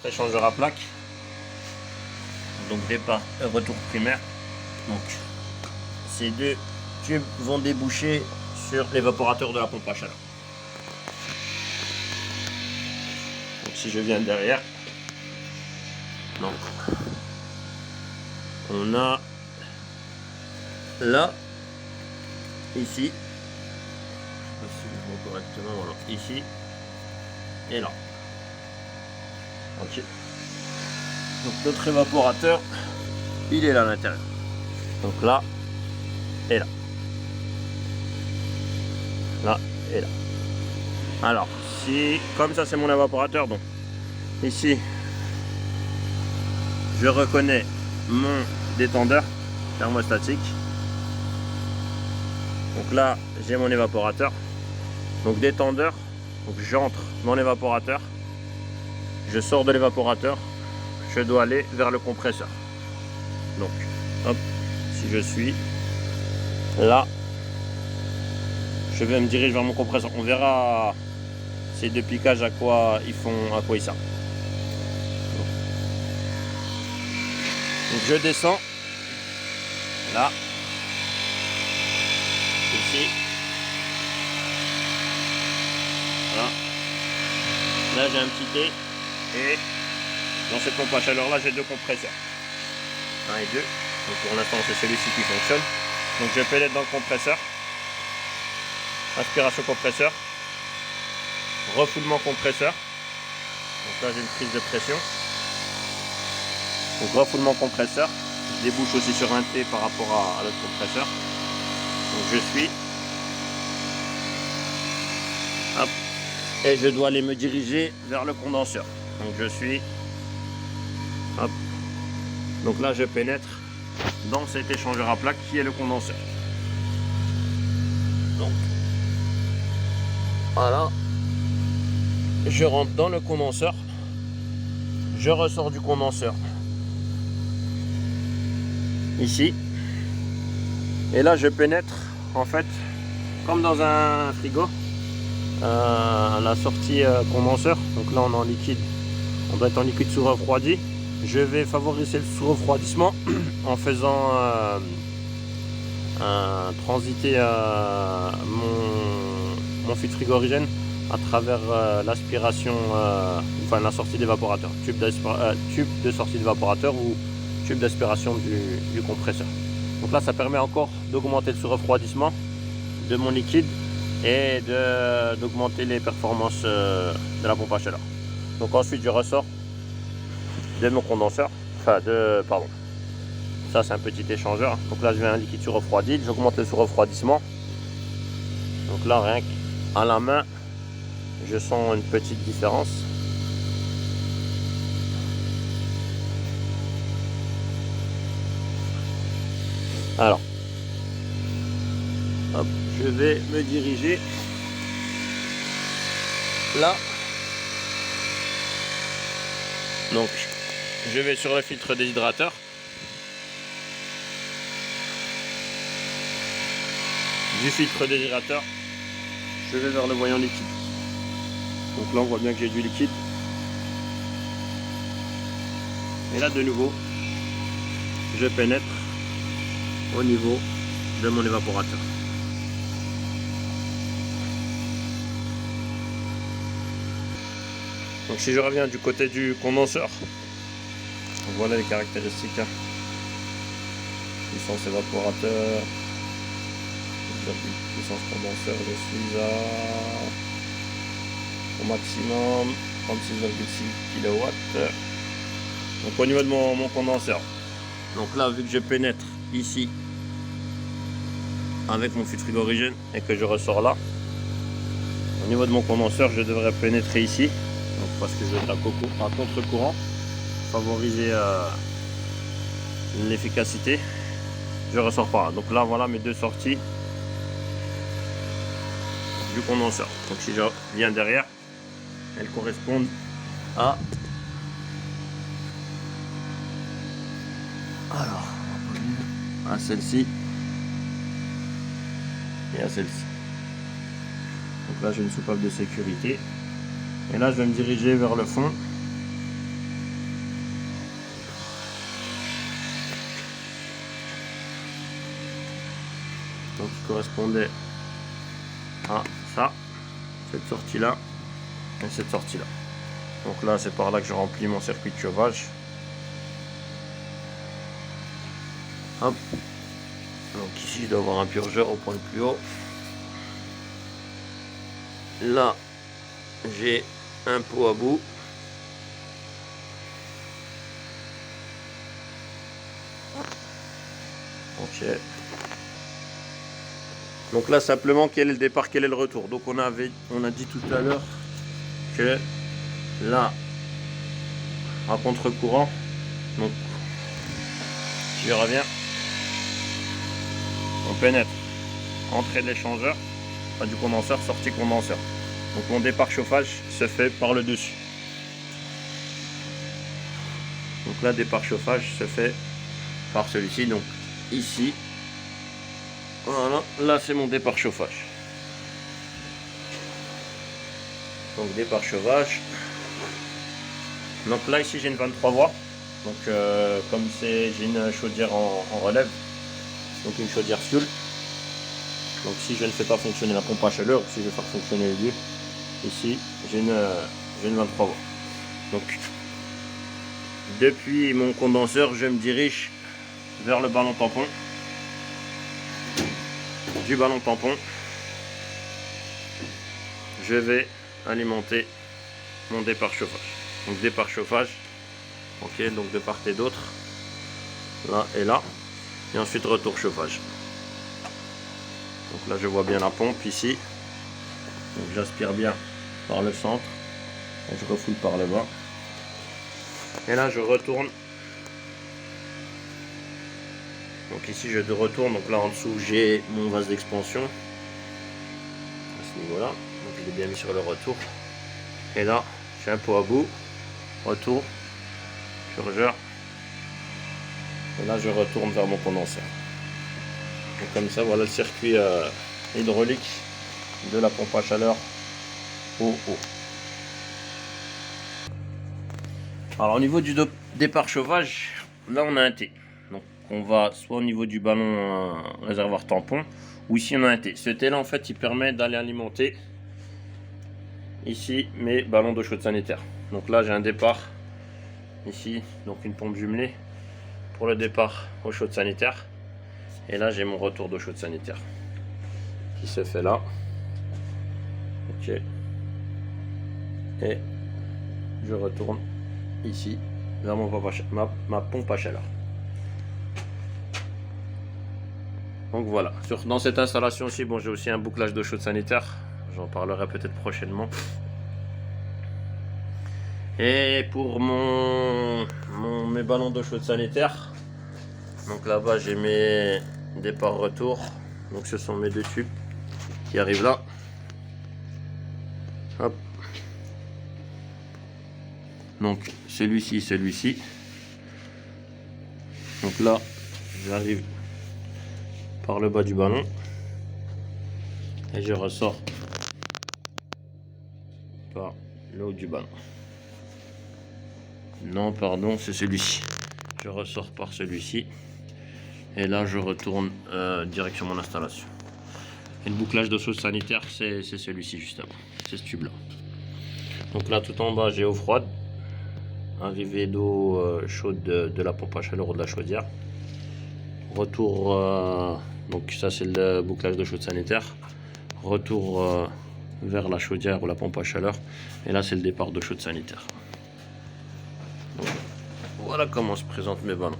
Échangeur à plaque. Donc retour primaire. Donc ces deux tubes vont déboucher sur l'évaporateur de la pompe à chaleur. Donc si je viens derrière, donc on a là, ici, je sais pas si je vois correctement, voilà, ici et là. Ok. Donc notre évaporateur, il est là à l'intérieur. Donc là et là. Là et là. Alors, si comme ça c'est mon évaporateur, donc ici je reconnais mon détendeur thermostatique. Donc là j'ai mon évaporateur. Donc détendeur, donc j'entre dans l'évaporateur, je sors de l'évaporateur, je dois aller vers le compresseur. Donc hop, si je suis là, je vais me diriger vers mon compresseur. On verra ces deux piquages à quoi ils servent. Donc je descends là, ici, voilà. Là j'ai un petit T et dans cette pompe à chaleur là j'ai deux compresseurs, 1 et 2. Donc pour l'instant c'est celui-ci qui fonctionne. Donc je pénètre dans le compresseur, aspiration compresseur, refoulement compresseur. Donc là j'ai une prise de pression. Donc refoulement compresseur, je débouche aussi sur un T par rapport à l'autre compresseur. Donc je suis, hop, et je dois aller me diriger vers le condenseur. Donc je suis, hop, donc là je pénètre dans cet échangeur à plaque qui est le condenseur. Donc voilà, je rentre dans le condenseur, je ressors du condenseur ici, et là je pénètre en fait comme dans un frigo à la sortie condenseur. Donc là on est en liquide, on doit être en liquide sous refroidi. Je vais favoriser le sous refroidissement en faisant transiter mon filtre frigorigène à travers l'aspiration, enfin la sortie d'évaporateur, tube de sortie d'évaporateur ou tube d'aspiration du compresseur. Donc là ça permet encore d'augmenter le sous-refroidissement de mon liquide et d'augmenter les performances de la pompe à chaleur. Donc ensuite je ressors de mon condenseur, pardon, ça c'est un petit échangeur. Donc là je mets un liquide sous-refroidi, j'augmente le sous-refroidissement. Donc là rien qu'à la main je sens une petite différence. Alors, hop, je vais me diriger là. Donc, je vais sur le filtre déshydrateur. Du filtre déshydrateur, je vais vers le voyant liquide. Donc là, on voit bien que j'ai du liquide. Et là, de nouveau, je pénètre au niveau de mon évaporateur. Donc si je reviens du côté du condenseur, donc voilà les caractéristiques. Puissance évaporateur, puissance condenseur, je suis au maximum 36,6 kW. Donc au niveau de mon condenseur, donc là vu que je pénètre ici avec mon filtre frigorigène et que je ressors là, au niveau de mon condenseur je devrais pénétrer ici, donc parce que je vais être à contre-courant, favoriser l'efficacité. Je ressors pas, donc là voilà mes deux sorties du condenseur. Donc si je viens derrière, elles correspondent à celle-ci et à celle-ci. Donc là j'ai une soupape de sécurité et là je vais me diriger vers le fond donc qui correspondait à ça, cette sortie là et cette sortie là. Donc là c'est par là que je remplis mon circuit de chauffage. Hop. Donc ici je dois avoir un purgeur au point le plus haut. Là j'ai un pot à bout. Ok. Donc là simplement quel est le départ, quel est le retour. Donc on a dit tout à l'heure que là à contre-courant, donc si je reviens, on pénètre entrée de l'échangeur, du condenseur, sortie condenseur. Donc mon départ chauffage se fait par le dessus. Donc là départ chauffage se fait par celui-ci, donc ici. Voilà, là c'est mon départ chauffage. Donc départ chauffage. Donc là ici j'ai une 23 voies. Donc comme j'ai une chaudière en relève, donc une chaudière fuel. Donc si je ne fais pas fonctionner la pompe à chaleur, si je veux faire fonctionner les deux, ici j'ai une 23 voies. Donc depuis mon condenseur, je me dirige vers le ballon tampon. Du ballon tampon, je vais alimenter mon départ chauffage. Donc départ chauffage, ok, donc de part et d'autre, là et là, et ensuite retour chauffage. Donc là je vois bien la pompe ici, donc j'aspire bien par le centre, et je refoule par le bas, et là je retourne. Donc ici je retourne, donc là en dessous j'ai mon vase d'expansion à ce niveau là, donc il est bien mis sur le retour, et là j'ai un pot à bout, retour, purgeur, et là je retourne vers mon condenseur. Donc comme ça voilà le circuit hydraulique de la pompe à chaleur au haut. Alors au niveau du départ chauffage, là on a un T. Donc on va soit au niveau du ballon réservoir tampon, ou ici on a un T. Ce T là en fait il permet d'aller alimenter ici mes ballons d'eau chaude sanitaire. Donc là j'ai un départ ici, donc une pompe jumelée pour le départ eau chaude sanitaire. Et là j'ai mon retour d'eau chaude sanitaire qui se fait là. Ok. Et je retourne ici vers ma pompe à chaleur. Donc voilà, dans cette installation aussi, bon, j'ai aussi un bouclage d'eau chaude sanitaire, j'en parlerai peut-être prochainement. Et pour mes ballons d'eau chaude sanitaire, donc là-bas j'ai mes départs retour, donc ce sont mes deux tubes qui arrivent là. Hop. Donc celui-ci. Donc là, j'arrive par le bas du ballon et je ressors par le haut du ballon. Non, pardon, c'est celui-ci. Je ressors par celui-ci et là je retourne direction mon installation. Et le bouclage d'eau chaude sanitaire, c'est celui-ci justement, c'est ce tube là. Donc là tout en bas j'ai eau froide, arrivée d'eau chaude de la pompe à chaleur ou de la chaudière. Retour, donc ça c'est le bouclage de chaude sanitaire. Retour vers la chaudière ou la pompe à chaleur. Et là c'est le départ de chaude sanitaire. Donc, voilà comment se présentent mes ballons.